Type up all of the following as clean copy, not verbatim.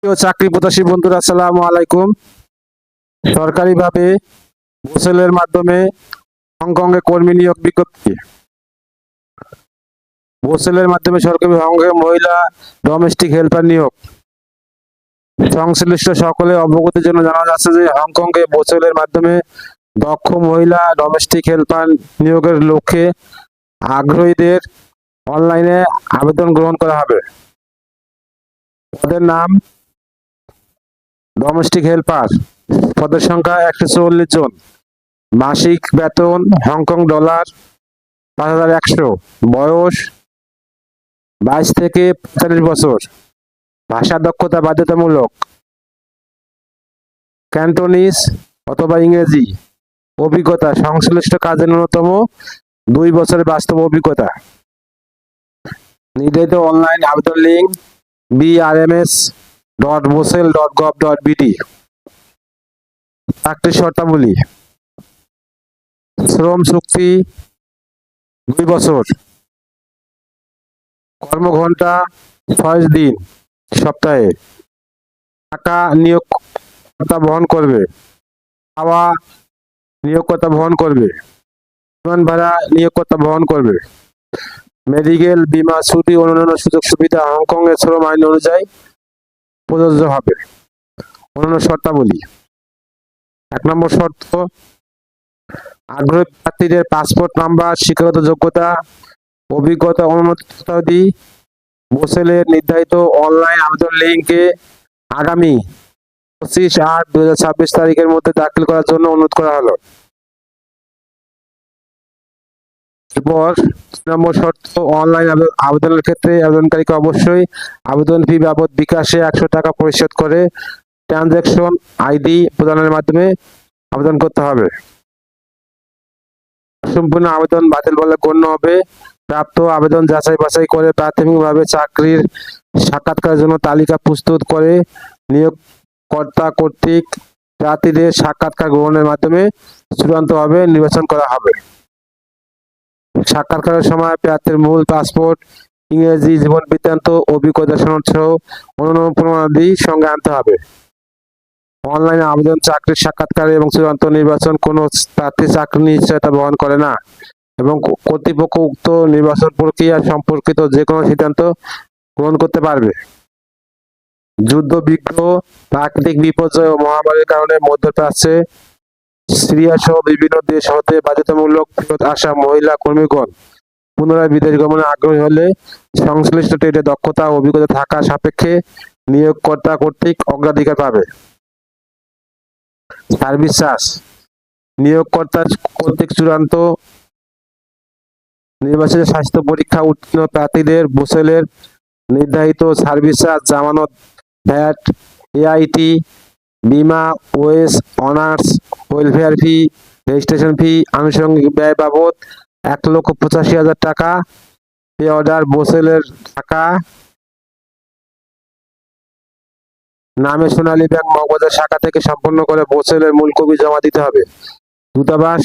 প্রিয় চাকরি প্রত্যাশী বন্ধুরা, আসসালামু আলাইকুম। সরকারিভাবে গোসেলের মাধ্যমে হংকংয়ে কর্মী নিয়োগ বিজ্ঞপ্তি। গোসেলের মাধ্যমে সরকারি হংকংয়ে মহিলা ডোমেস্টিক হেল্পার নিয়োগ। সংশ্লিষ্ট সকলে অবগতির জন্য জানা যাচ্ছে যে হংকংয়ে গোসেলের মাধ্যমে দক্ষ মহিলা ডোমেস্টিক হেল্পার নিয়োগের লক্ষ্যে আগ্রহীদের অনলাইনে আবেদন গ্রহণ করা হবে। পদের নাম ডোমেস্টিক হেল্পার, পদের সংখ্যা 144 জন, মাসিক বেতন হংকং ডলার 5100, বয়স 22 থেকে 45 বছর, ভাষা দক্ষতা বাধ্যতামূলক, ক্যান্টোনিজ অথবা ইংরেজি, অভিজ্ঞতা সংশ্লিষ্ট কাজে ন্যূনতম 2 বছরের বাস্তব অভিজ্ঞতা। নির্ধারিত অনলাইন আবেদন লিঙ্ক brms.bosel.gov.bd। চাকরির শর্তাবলী: শ্রম চুক্তি 2 বছর, কর্মঘণ্টা 6 দিন সপ্তাহে, টাকা নিয়োগকর্তা বহন করবে, খাওয়া নিয়োগকর্তা বহন করবে, বিমান ভাড়া নিয়োগকর্তা বহন করবে, মেডিকেল, বীমা, ছুটি, অন্যান্য সুযোগ সুবিধা হংকং এর শ্রম আইন অনুযায়ী প্রযোজ্য হবে। অন্যান্য শর্তাবলী: 1 নম্বর শর্ত, আগ্রহী প্রার্থীদের পাসপোর্ট নাম্বার, শিক্ষাগত যোগ্যতা, অভিজ্ঞতা অনুমতি গোসেলের নির্ধারিত অনলাইন আবেদন লিঙ্কে আগামী 25/8/2026 তারিখের মধ্যে দাখিল করার জন্য অনুরোধ করা হলো। এরপর 2 নম্বর শর্ত, অনলাইন আবেদনের ক্ষেত্রে আবেদনকারীকে অবশ্যই আবেদন ফি বাবদ বিকাশে 100 টাকা পরিশোধ করে ট্রানজ্যাকশন আইডি প্রদানের মাধ্যমে আবেদন করতে হবে। সম্পূর্ণ আবেদন বাতিল বলে গণ্য হবে। প্রাপ্ত আবেদন যাচাই বাছাই করে প্রাথমিকভাবে চাকরির সাক্ষাৎকারের জন্য তালিকা প্রস্তুত করে নিয়োগকর্তা কর্তৃক প্রার্থীদের সাক্ষাৎকার গ্রহণের মাধ্যমে চূড়ান্তভাবে নির্বাচন করা হবে। সাক্ষাৎকারের সময় প্রার্থীর মূল পাসপোর্ট, ইংরেজি, জীবন বৃত্তান্ত, অভিজ্ঞতা সনদ সহ অন্যান্য প্রমাণাদি সঙ্গে আনতে হবে। অনলাইনে আবেদন, চাকরির সাক্ষাৎকার এবং চূড়ান্ত নির্বাচন কোনো প্রার্থী চাকরির নিশ্চয়তা বহন করে না এবং কর্তৃপক্ষ উক্ত নির্বাচন প্রক্রিয়া সম্পর্কিত যে কোনো সিদ্ধান্ত গ্রহণ করতে পারবে। যুদ্ধ, বিগ্রহ, প্রাকৃতিক বিপর্যয় ও মহামারীর কারণে মধ্যপ্রাচ্যে, সিরিয়া সহ বিভিন্ন দেশ হতে বাধ্যতামূলক ফেরত আসা মহিলা কর্মীগণ পুনরায় বিদেশ গমনে আগ্রহী হলে সংশ্লিষ্ট ট্রেডে দক্ষতা ও অভিজ্ঞতা থাকা সাপেক্ষে নিয়োগকর্তা কর্তৃক অগ্রাধিকার পাবে। সার্ভিস চার্জ: নিয়োগকর্তা কর্তৃক চূড়ান্ত নির্বাচিত স্বাস্থ্য পরীক্ষা উত্তীর্ণ প্রার্থীদের গোসেলের নির্ধারিত সার্ভিস চার্জ, জামানত, ভ্যাট, এআইটি, বিমা, ওয়েস, honours, welfare fee, registration fee, আনুষঙ্গিক ব্যয় বাবদ 1,85,000 টাকা পে অর্ডার গোসেলের টাকা নামে সোনালী ব্যাংক মগবাজার শাখা থেকে সম্পন্ন করে গোসেলের মূল কপি জমা দিতে হবে। দূতাবাস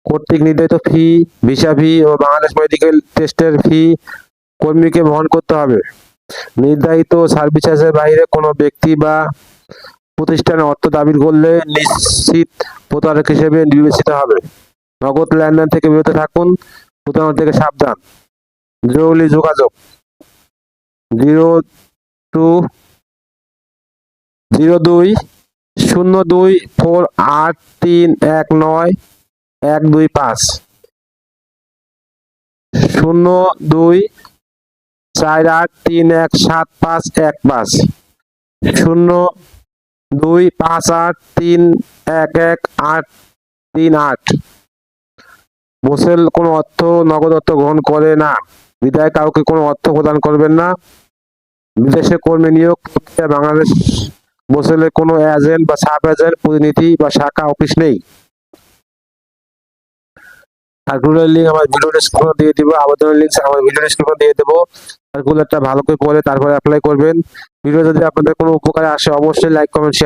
কর্তৃক নির্ধারিত ফি, ভিসা ফি ও বাংলাদেশ মেডিকেল টেস্টের ফি কর্মীকে বহন করতে হবে। নির্ধারিত সার্ভিস চার্জের বাইরে কোনো ব্যক্তি বা প্রতিষ্ঠানে অর্থ দাবি করলে নিশ্চিত প্রতারক হিসেবে বিবেচিত হবে। নগদ লেনদেন থেকে বিরত থাকুন, প্রতারণা থেকে সাবধান। জরুরি যোগাযোগ: 02-02-48319125, 02-48317515, 02-58311838। গোসেল কোনো নগদ অর্থ গ্রহণ করে না বিধায় কাউকে কোনো অর্থ প্রদান করবেন না। বিদেশে কর্মী নিয়োগ প্রক্রিয়া বাংলাদেশ গোসেলের কোনো এজেন্ট বা সাব এজেন্ট, প্রতিনিধি বা শাখা অফিস নেই। সার্কুলার লিঙ্ক আমার ভিডিও ডেসক্রিপশনে দিয়ে দিব, আবেদনের লিঙ্ক আমার ভিডিও ডেসক্রিপশনে দিয়ে দেবো। সার্কুলারটা ভালো করে পড়ে তারপরে অ্যাপ্লাই করবেন। ভিডিও যদি আপনাদের কোনো উপকারে আসে অবশ্যই লাইক, কমেন্ট, শেয়ার